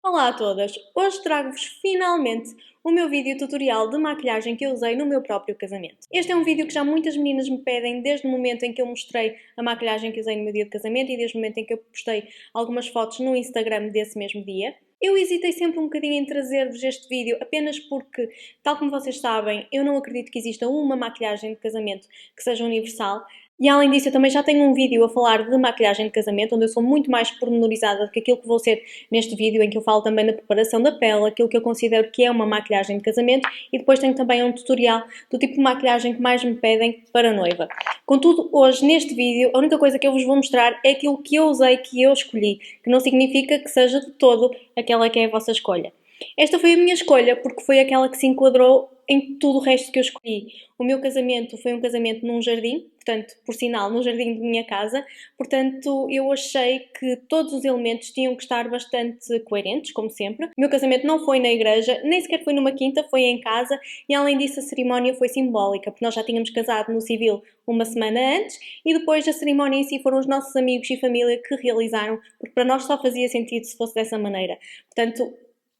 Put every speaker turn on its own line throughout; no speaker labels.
Olá a todas! Hoje trago-vos finalmente o meu vídeo tutorial de maquilhagem que eu usei no meu próprio casamento. Este é um vídeo que já muitas meninas me pedem desde o momento em que eu mostrei a maquilhagem que usei no meu dia de casamento e desde o momento em que eu postei algumas fotos no Instagram desse mesmo dia. Eu hesitei sempre um bocadinho em trazer-vos este vídeo apenas porque, tal como vocês sabem, eu não acredito que exista uma maquilhagem de casamento que seja universal. E além disso, eu também já tenho um vídeo a falar de maquilhagem de casamento, onde eu sou muito mais pormenorizada do que aquilo que vou ser neste vídeo, em que eu falo também da preparação da pele, aquilo que eu considero que é uma maquilhagem de casamento, e depois tenho também um tutorial do tipo de maquilhagem que mais me pedem para a noiva. Contudo, hoje, neste vídeo, a única coisa que eu vos vou mostrar é aquilo que eu usei, que eu escolhi, que não significa que seja de todo aquela que é a vossa escolha. Esta foi a minha escolha porque foi aquela que se enquadrou em tudo o resto que eu escolhi. O meu casamento foi um casamento num jardim, portanto, por sinal, no jardim de minha casa, portanto, eu achei que todos os elementos tinham que estar bastante coerentes, como sempre. O meu casamento não foi na igreja, nem sequer foi numa quinta, foi em casa, e além disso a cerimónia foi simbólica, porque nós já tínhamos casado no civil uma semana antes, e depois a cerimónia em si foram os nossos amigos e família que realizaram, porque para nós só fazia sentido se fosse dessa maneira. Portanto,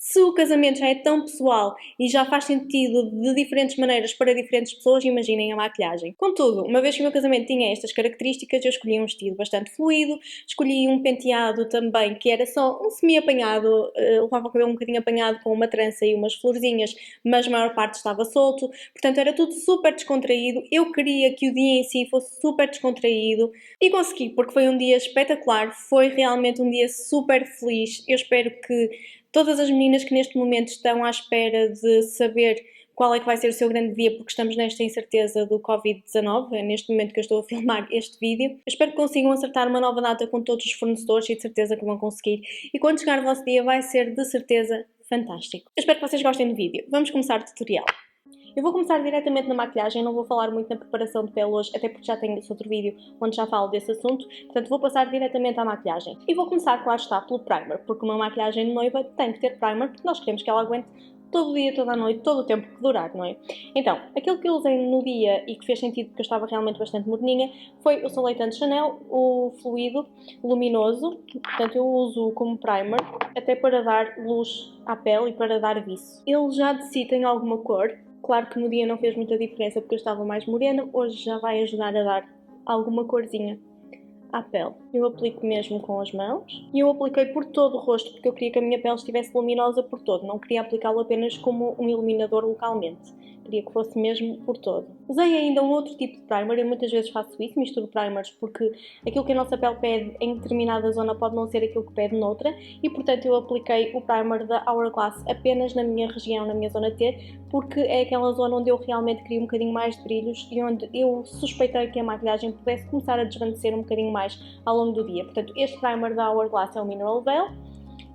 se o casamento já é tão pessoal e já faz sentido de diferentes maneiras para diferentes pessoas, imaginem a maquilhagem. Contudo, uma vez que o meu casamento tinha estas características, eu escolhi um vestido bastante fluido, escolhi um penteado também que era só um semi-apanhado, levava o cabelo um bocadinho apanhado com uma trança e umas florzinhas, mas a maior parte estava solto, portanto era tudo super descontraído. Eu queria que o dia em si fosse super descontraído e consegui, porque foi um dia espetacular, foi realmente um dia super feliz. Eu espero que todas as meninas que neste momento estão à espera de saber qual é que vai ser o seu grande dia, porque estamos nesta incerteza do Covid-19, é neste momento que eu estou a filmar este vídeo. Eu espero que consigam acertar uma nova data com todos os fornecedores e de certeza que vão conseguir. E quando chegar o vosso dia vai ser de certeza fantástico. Eu espero que vocês gostem do vídeo. Vamos começar o tutorial. Eu vou começar diretamente na maquilhagem, não vou falar muito na preparação de pele hoje, até porque já tenho esse outro vídeo onde já falo desse assunto, portanto vou passar diretamente à maquilhagem. E vou começar, claro está, pelo primer, porque uma maquilhagem de noiva tem que ter primer, porque nós queremos que ela aguente todo o dia, toda a noite, todo o tempo que durar, não é? Então, aquilo que eu usei no dia e que fez sentido porque eu estava realmente bastante morninha foi o Soleil Chanel, o fluido luminoso, portanto eu uso como primer, até para dar luz à pele e para dar viço. Ele já de si tem alguma cor. Claro que no dia não fez muita diferença porque eu estava mais morena, hoje já vai ajudar a dar alguma corzinha à pele. Eu aplico mesmo com as mãos e eu apliquei por todo o rosto porque eu queria que a minha pele estivesse luminosa por todo, não queria aplicá-lo apenas como um iluminador localmente. Queria que fosse mesmo por todo. Usei ainda um outro tipo de primer, eu muitas vezes faço isso, misturo primers, porque aquilo que a nossa pele pede em determinada zona pode não ser aquilo que pede noutra, e portanto eu apliquei o primer da Hourglass apenas na minha região, na minha zona T, porque é aquela zona onde eu realmente queria um bocadinho mais de brilhos e onde eu suspeitei que a maquilhagem pudesse começar a desvanecer um bocadinho mais ao longo do dia. Portanto, este primer da Hourglass é o Mineral Veil,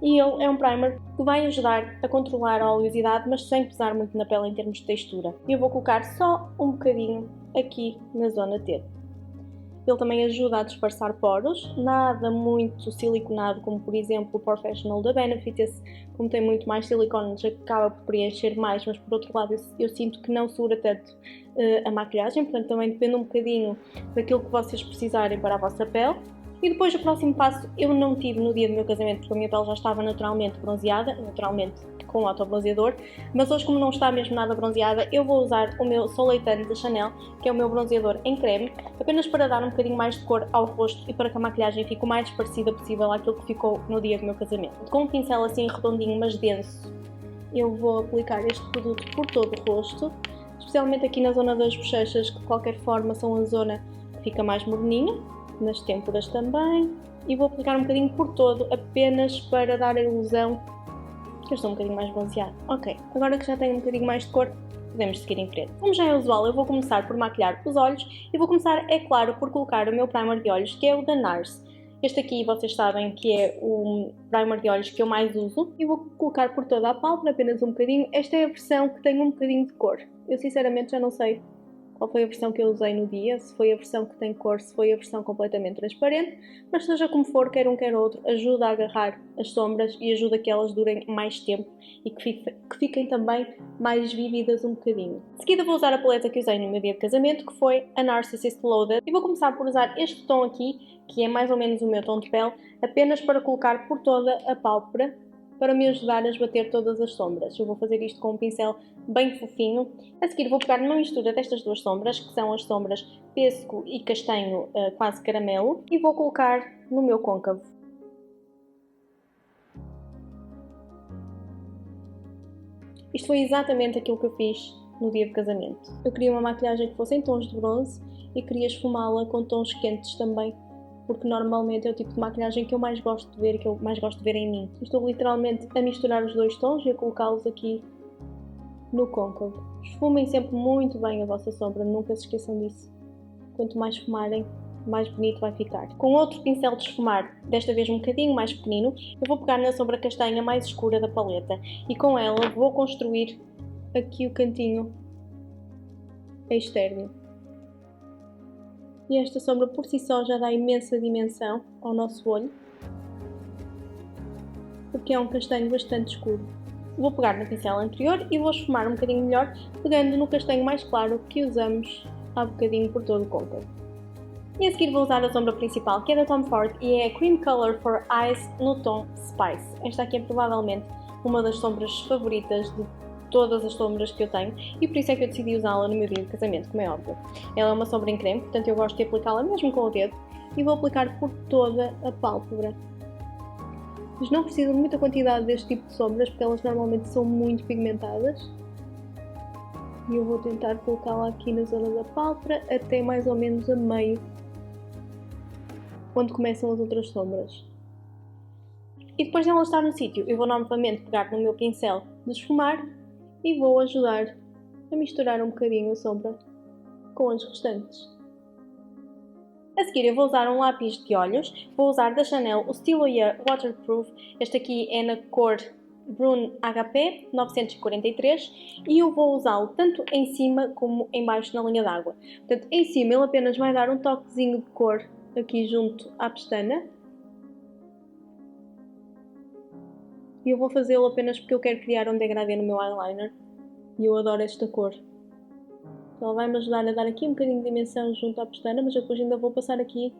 e ele é um primer que vai ajudar a controlar a oleosidade, mas sem pesar muito na pele em termos de textura. E eu vou colocar só um bocadinho aqui na zona T. Ele também ajuda a disfarçar poros, nada muito siliconado, como por exemplo o Professional da Benefit. Esse, como tem muito mais silicone, acaba por preencher mais, mas por outro lado eu sinto que não segura tanto a maquilhagem, portanto também depende um bocadinho daquilo que vocês precisarem para a vossa pele. E depois o próximo passo eu não tive no dia do meu casamento, porque a minha pele já estava naturalmente bronzeada, naturalmente com o autobronzeador, mas hoje, como não está mesmo nada bronzeada, eu vou usar o meu Soleil de Chanel, que é o meu bronzeador em creme, apenas para dar um bocadinho mais de cor ao rosto e para que a maquilhagem fique o mais parecida possível àquilo que ficou no dia do meu casamento. Com um pincel assim redondinho, mas denso, eu vou aplicar este produto por todo o rosto, especialmente aqui na zona das bochechas, que de qualquer forma são a zona que fica mais morninha, nas têmporas também, e vou aplicar um bocadinho por todo, apenas para dar a ilusão que eu estou um bocadinho mais bronzeada. Ok, agora que já tenho um bocadinho mais de cor, podemos seguir em frente. Como já é usual, eu vou começar por maquilhar os olhos e vou começar, é claro, por colocar o meu primer de olhos, que é o da NARS. Este aqui vocês sabem que é o primer de olhos que eu mais uso. E vou colocar por toda a pálpebra, apenas um bocadinho. Esta é a versão que tem um bocadinho de cor. Eu sinceramente já não sei qual foi a versão que eu usei no dia, se foi a versão que tem cor, se foi a versão completamente transparente, mas seja como for, quer um quer outro, ajuda a agarrar as sombras e ajuda que elas durem mais tempo e que fiquem também mais vívidas um bocadinho. De seguida vou usar a paleta que usei no meu dia de casamento, que foi a Narcissist Loaded, e vou começar por usar este tom aqui, que é mais ou menos o meu tom de pele, apenas para colocar por toda a pálpebra para me ajudar a esbater todas as sombras. Eu vou fazer isto com um pincel bem fofinho. A seguir vou pegar numa mistura destas duas sombras, que são as sombras pêssego e castanho quase caramelo, e vou colocar no meu côncavo. Isto foi exatamente aquilo que eu fiz no dia de casamento. Eu queria uma maquilhagem que fosse em tons de bronze e queria esfumá-la com tons quentes também, porque normalmente é o tipo de maquilhagem que eu mais gosto de ver e que eu mais gosto de ver em mim. Estou literalmente a misturar os dois tons e a colocá-los aqui no côncavo. Esfumem sempre muito bem a vossa sombra, nunca se esqueçam disso. Quanto mais esfumarem, mais bonito vai ficar. Com outro pincel de esfumar, desta vez um bocadinho mais pequenino, eu vou pegar na sombra castanha mais escura da paleta e com ela vou construir aqui o cantinho externo. E esta sombra por si só já dá imensa dimensão ao nosso olho, porque é um castanho bastante escuro. Vou pegar no pincel anterior e vou esfumar um bocadinho melhor, pegando no castanho mais claro que usamos há bocadinho por todo o côncavo. E a seguir vou usar a sombra principal, que é da Tom Ford e é a Cream Color for Eyes no tom Spice. Esta aqui é provavelmente uma das sombras favoritas de todas as sombras que eu tenho e por isso é que eu decidi usá-la no meu dia de casamento, como é óbvio. Ela é uma sombra em creme, portanto eu gosto de aplicá-la mesmo com o dedo e vou aplicar por toda a pálpebra. Mas não preciso de muita quantidade deste tipo de sombras porque elas normalmente são muito pigmentadas. E eu vou tentar colocá-la aqui na zona da pálpebra até mais ou menos a meio, onde começam as outras sombras. E depois de ela estar no sítio, eu vou novamente pegar no meu pincel de esfumar e vou ajudar a misturar um bocadinho a sombra com as restantes. A seguir eu vou usar um lápis de olhos, vou usar da Chanel o Stilo Yeah Waterproof, este aqui é na cor Brune HP 943 e eu vou usá-lo tanto em cima como em baixo na linha d'água. Portanto, em cima ele apenas vai dar um toquezinho de cor aqui junto à pestana. E eu vou fazê-lo apenas porque eu quero criar um degradê no meu eyeliner. E eu adoro esta cor. Ela vai-me ajudar a dar aqui um bocadinho de dimensão junto à pestana, mas depois ainda vou passar aqui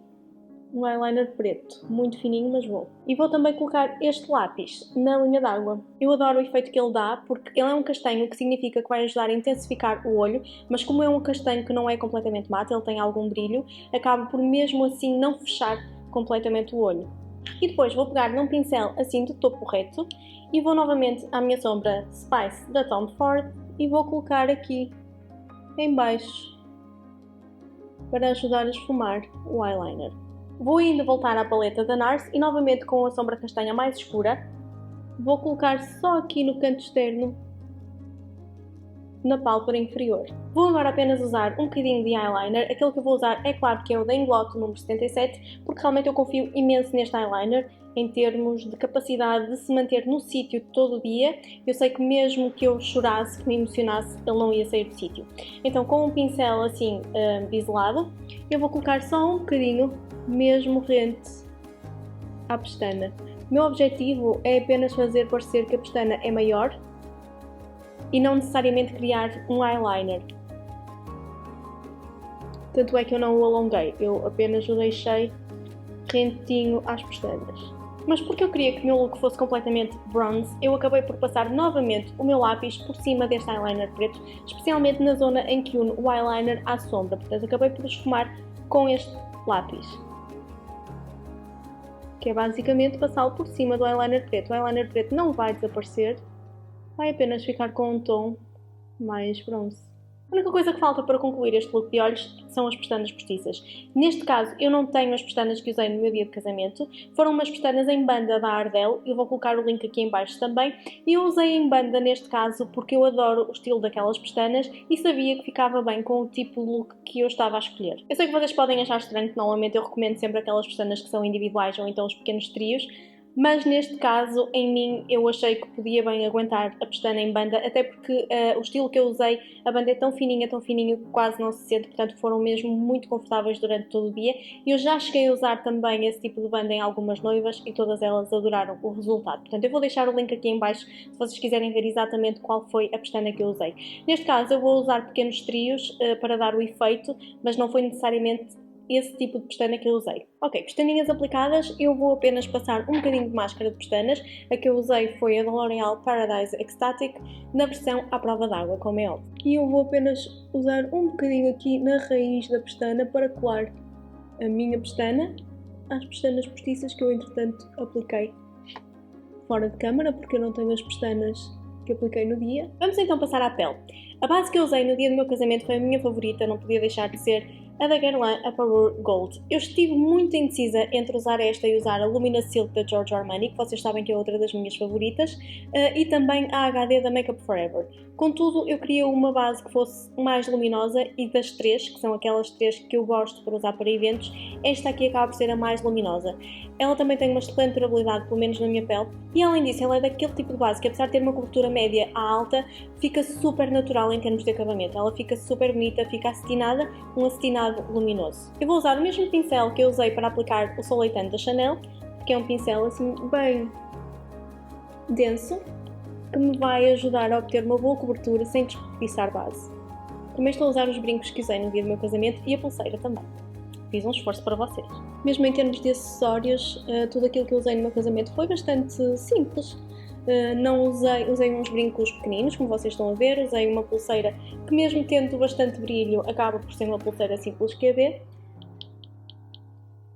um eyeliner preto, muito fininho, mas vou. E vou também colocar este lápis na linha d'água. Eu adoro o efeito que ele dá, porque ele é um castanho, que significa que vai ajudar a intensificar o olho, mas como é um castanho que não é completamente mate, ele tem algum brilho, acaba por mesmo assim não fechar completamente o olho. E depois vou pegar num pincel assim de topo reto e vou novamente à minha sombra Spice da Tom Ford e vou colocar aqui em baixo para ajudar a esfumar o eyeliner. Vou ainda voltar à paleta da NARS e novamente com a sombra castanha mais escura vou colocar só aqui no canto externo na pálpebra inferior. Vou agora apenas usar um bocadinho de eyeliner, aquele que eu vou usar é claro que é o da Inglot número 77, porque realmente eu confio imenso neste eyeliner em termos de capacidade de se manter no sítio todo o dia. Eu sei que mesmo que eu chorasse, que me emocionasse, ele não ia sair do sítio. Então com um pincel assim biselado, eu vou colocar só um bocadinho, mesmo rente à pestana. O meu objetivo é apenas fazer parecer que a pestana é maior e não necessariamente criar um eyeliner. Tanto é que eu não o alonguei, eu apenas o deixei rentinho às pestanas. Mas porque eu queria que o meu look fosse completamente bronze, eu acabei por passar novamente o meu lápis por cima deste eyeliner preto, especialmente na zona em que une o eyeliner à sombra. Portanto, acabei por esfumar com este lápis, que é basicamente passá-lo por cima do eyeliner preto. O eyeliner preto não vai desaparecer, vai apenas ficar com um tom mais bronze. A única coisa que falta para concluir este look de olhos são as pestanas postiças. Neste caso, eu não tenho as pestanas que usei no meu dia de casamento. Foram umas pestanas em banda da Ardell. Eu vou colocar o link aqui em baixo também. E eu usei em banda neste caso porque eu adoro o estilo daquelas pestanas e sabia que ficava bem com o tipo de look que eu estava a escolher. Eu sei que vocês podem achar estranho, que normalmente eu recomendo sempre aquelas pestanas que são individuais ou então os pequenos trios, mas neste caso, em mim, eu achei que podia bem aguentar a pestana em banda, até porque o estilo que eu usei, a banda é tão fininho que quase não se sente, portanto foram mesmo muito confortáveis durante todo o dia. E eu já cheguei a usar também esse tipo de banda em algumas noivas e todas elas adoraram o resultado. Portanto, eu vou deixar o link aqui em baixo se vocês quiserem ver exatamente qual foi a pestana que eu usei. Neste caso, eu vou usar pequenos trios para dar o efeito, mas não foi necessariamente esse tipo de pestana que eu usei. Ok, pestaninhas aplicadas, eu vou apenas passar um bocadinho de máscara de pestanas. A que eu usei foi a da L'Oréal Paradise Ecstatic, na versão à prova d'água, como é óbvio. E eu vou apenas usar um bocadinho aqui na raiz da pestana para colar a minha pestana às pestanas postiças que eu entretanto apliquei fora de câmara, porque eu não tenho as pestanas que apliquei no dia. Vamos então passar à pele. A base que eu usei no dia do meu casamento foi a minha favorita, não podia deixar de ser a da Guerlain Apparur Gold. Eu estive muito indecisa entre usar esta e usar a Luminous Silk da Giorgio Armani, que vocês sabem que é outra das minhas favoritas, e também a HD da Makeup Forever. Contudo, eu queria uma base que fosse mais luminosa e das três, que são aquelas três que eu gosto para usar para eventos, esta aqui acaba por ser a mais luminosa. Ela também tem uma excelente durabilidade, pelo menos na minha pele, e além disso, ela é daquele tipo de base que, apesar de ter uma cobertura média a alta, fica super natural em termos de acabamento. Ela fica super bonita, fica acetinada, um acetinado luminoso. Eu vou usar o mesmo pincel que eu usei para aplicar o Soleitante da Chanel, que é um pincel assim bem denso, que me vai ajudar a obter uma boa cobertura sem desperdiçar base. Também estou a usar os brincos que usei no dia do meu casamento e a pulseira também. Fiz um esforço para vocês. Mesmo em termos de acessórios, tudo aquilo que eu usei no meu casamento foi bastante simples. Não usei uns brincos pequeninos, como vocês estão a ver, usei uma pulseira que, mesmo tendo bastante brilho, acaba por ser uma pulseira simples QB.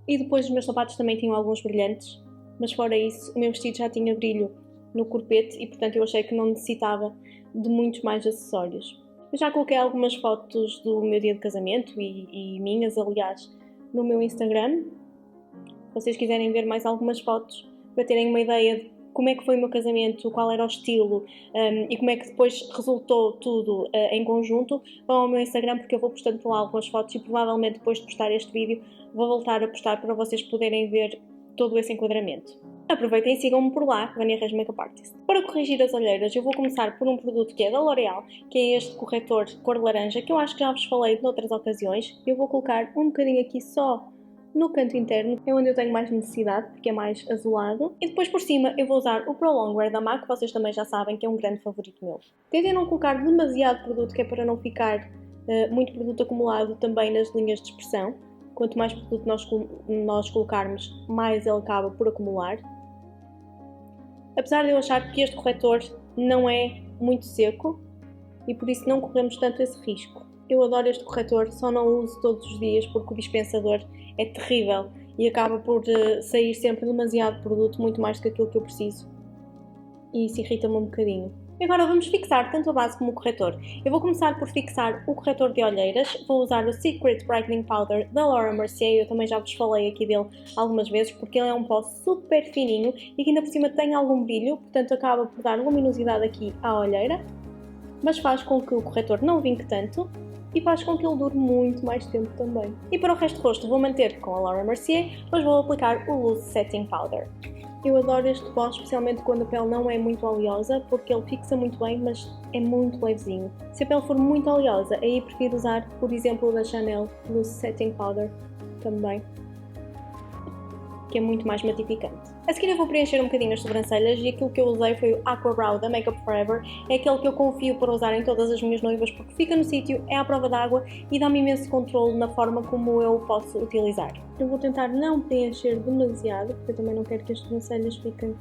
E depois os meus sapatos também tinham alguns brilhantes, mas fora isso, o meu vestido já tinha brilho no corpete e, portanto, eu achei que não necessitava de muitos mais acessórios. Eu já coloquei algumas fotos do meu dia de casamento e minhas, aliás, no meu Instagram. Se vocês quiserem ver mais algumas fotos para terem uma ideia de como é que foi o meu casamento, qual era o estilo e como é que depois resultou tudo em conjunto, vão ao meu Instagram, porque eu vou postando por lá algumas fotos e provavelmente depois de postar este vídeo vou voltar a postar para vocês poderem ver todo esse enquadramento. Aproveitem e sigam-me por lá, Vânia Reis Makeup Artist. Para corrigir as olheiras, eu vou começar por um produto que é da L'Oréal, que é este corretor cor laranja, que eu acho que já vos falei noutras ocasiões. Eu vou colocar um bocadinho aqui só no canto interno, é onde eu tenho mais necessidade, porque é mais azulado. E depois por cima eu vou usar o Pro Longwear da MAC, que vocês também já sabem que é um grande favorito meu. Tentem não colocar demasiado produto, que é para não ficar muito produto acumulado também nas linhas de expressão. Quanto mais produto nós colocarmos, mais ele acaba por acumular. Apesar de eu achar que este corretor não é muito seco e por isso não corremos tanto esse risco. Eu adoro este corretor, só não o uso todos os dias porque o dispensador é terrível e acaba por sair sempre demasiado produto, muito mais do que aquilo que eu preciso. E isso irrita-me um bocadinho. Agora vamos fixar tanto a base como o corretor. Eu vou começar por fixar o corretor de olheiras. Vou usar o Secret Brightening Powder da Laura Mercier. Eu também já vos falei aqui dele algumas vezes, porque ele é um pó super fininho e que ainda por cima tem algum brilho, portanto acaba por dar luminosidade aqui à olheira, mas faz com que o corretor não vinque tanto e faz com que ele dure muito mais tempo também. E para o resto do rosto vou manter com a Laura Mercier, mas vou aplicar o Loose Setting Powder. Eu adoro este pó, especialmente quando a pele não é muito oleosa, porque ele fixa muito bem, mas é muito levezinho. Se a pele for muito oleosa, aí prefiro usar, por exemplo, o da Chanel Loose Setting Powder também, que é muito mais matificante. A seguir eu vou preencher um bocadinho as sobrancelhas e aquilo que eu usei foi o Aqua Brow da Makeup Forever. É aquele que eu confio para usar em todas as minhas noivas porque fica no sítio, é à prova d'água e dá-me imenso controle na forma como eu posso utilizar. Eu vou tentar não preencher demasiado, porque eu também não quero que as sobrancelhas fiquem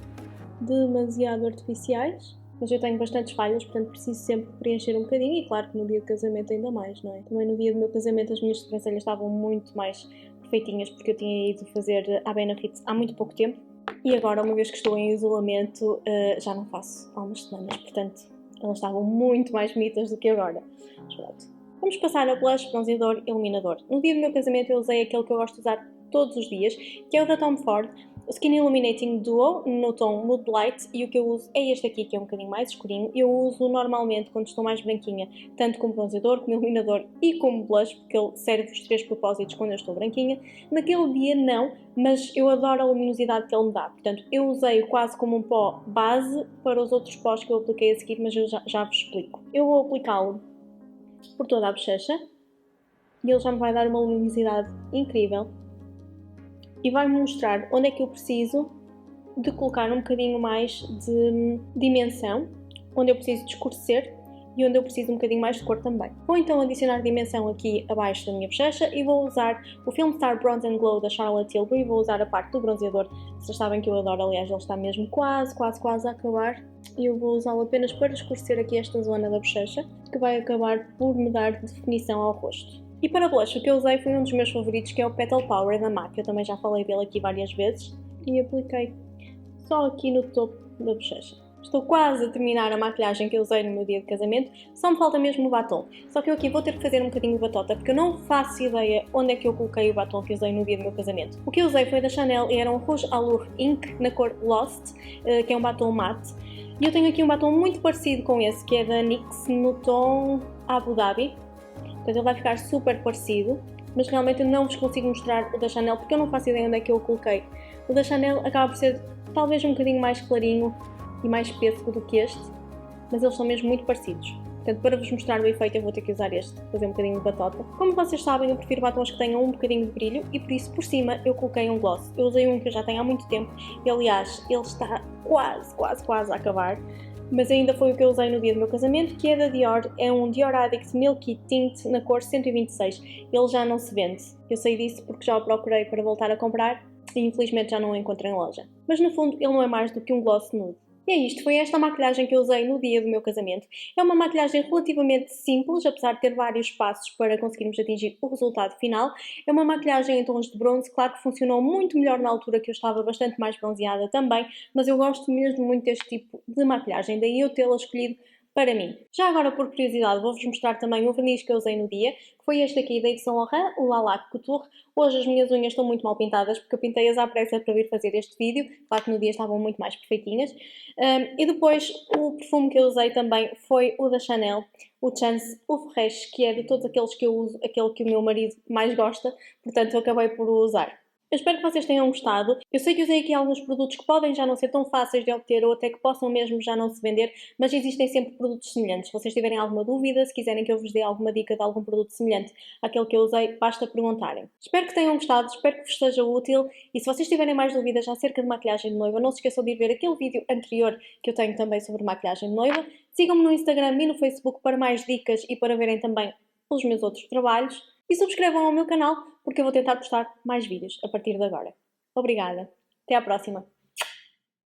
demasiado artificiais. Mas eu tenho bastantes falhas, portanto preciso sempre preencher um bocadinho e claro que no dia de casamento ainda mais, não é? Também no dia do meu casamento as minhas sobrancelhas estavam muito mais perfeitinhas porque eu tinha ido fazer a Benefits há muito pouco tempo e agora, uma vez que estou em isolamento, já não faço há umas semanas, portanto elas estavam muito mais bonitas do que agora. Mas pronto. Vamos passar a blush, bronzeador e iluminador. No dia do meu casamento eu usei aquele que eu gosto de usar todos os dias, que é o da Tom Ford, o Skin Illuminating Duo no tom Moodlight, e o que eu uso é este aqui, que é um bocadinho mais escurinho. Eu uso normalmente quando estou mais branquinha, tanto como bronzeador, como iluminador e como blush, porque ele serve os três propósitos quando eu estou branquinha. Naquele dia não, mas eu adoro a luminosidade que ele me dá, portanto eu usei quase como um pó base para os outros pós que eu apliquei a seguir, mas eu já vos explico. Eu vou aplicá-lo por toda a bochecha e ele já me vai dar uma luminosidade incrível e vai-me mostrar onde é que eu preciso de colocar um bocadinho mais de dimensão, onde eu preciso de escurecer e onde eu preciso um bocadinho mais de cor também. Vou então adicionar dimensão aqui abaixo da minha bochecha e vou usar o Film Star Bronze and Glow da Charlotte Tilbury. Vou usar a parte do bronzeador, vocês sabem que eu adoro, aliás, ele está mesmo quase a acabar. E eu vou usá-lo apenas para escurecer aqui esta zona da bochecha, que vai acabar por me dar definição ao rosto. E para blush, o que eu usei foi um dos meus favoritos, que é o Petal Power da MAC. Eu também já falei dele aqui várias vezes. E apliquei só aqui no topo da bochecha. Estou quase a terminar a maquilhagem que eu usei no meu dia de casamento, só me falta mesmo o batom. Só que eu aqui vou ter que fazer um bocadinho de batota, porque eu não faço ideia onde é que eu coloquei o batom que usei no dia do meu casamento. O que eu usei foi da Chanel e era um Rouge Allure Ink na cor Lost, que é um batom mate. E eu tenho aqui um batom muito parecido com esse, que é da NYX, no tom Abu Dhabi. Portanto, ele vai ficar super parecido, mas realmente eu não vos consigo mostrar o da Chanel, porque eu não faço ideia onde é que eu o coloquei. O da Chanel acaba por ser talvez um bocadinho mais clarinho e mais pêssego do que este, mas eles são mesmo muito parecidos. Portanto, para vos mostrar o efeito eu vou ter que usar este, fazer um bocadinho de batota. Como vocês sabem, eu prefiro batons que tenham um bocadinho de brilho e por isso por cima eu coloquei um gloss. Eu usei um que eu já tenho há muito tempo e aliás ele está quase a acabar, mas ainda foi o que eu usei no dia do meu casamento, que é da Dior, é um Dior Addict Milky Tint na cor 126. Ele já não se vende, eu sei disso porque já o procurei para voltar a comprar e infelizmente já não o encontro em loja. Mas no fundo ele não é mais do que um gloss nude. E é isto, foi esta maquilhagem que eu usei no dia do meu casamento. É uma maquilhagem relativamente simples, apesar de ter vários passos para conseguirmos atingir o resultado final. É uma maquilhagem em tons de bronze, claro que funcionou muito melhor na altura que eu estava bastante mais bronzeada também, mas eu gosto mesmo muito deste tipo de maquilhagem, daí eu tê-la escolhido para mim. Já agora, por curiosidade, vou-vos mostrar também o verniz que eu usei no dia, que foi este aqui da Yves Saint Laurent, o Lilac Couture. Hoje as minhas unhas estão muito mal pintadas, porque eu pintei-as à pressa para vir fazer este vídeo, claro que no dia estavam muito mais perfeitinhas. E depois, o perfume que eu usei também foi o da Chanel, o Chance Eau Fraiche, que é de todos aqueles que eu uso, aquele que o meu marido mais gosta, portanto eu acabei por o usar. Eu espero que vocês tenham gostado. Eu sei que usei aqui alguns produtos que podem já não ser tão fáceis de obter ou até que possam mesmo já não se vender, mas existem sempre produtos semelhantes. Se vocês tiverem alguma dúvida, se quiserem que eu vos dê alguma dica de algum produto semelhante àquele que eu usei, basta perguntarem. Espero que tenham gostado, espero que vos seja útil e se vocês tiverem mais dúvidas acerca de maquilhagem de noiva, não se esqueçam de ir ver aquele vídeo anterior que eu tenho também sobre maquilhagem de noiva. Sigam-me no Instagram e no Facebook para mais dicas e para verem também os meus outros trabalhos. E subscrevam ao meu canal porque eu vou tentar postar mais vídeos a partir de agora. Obrigada. Até à próxima.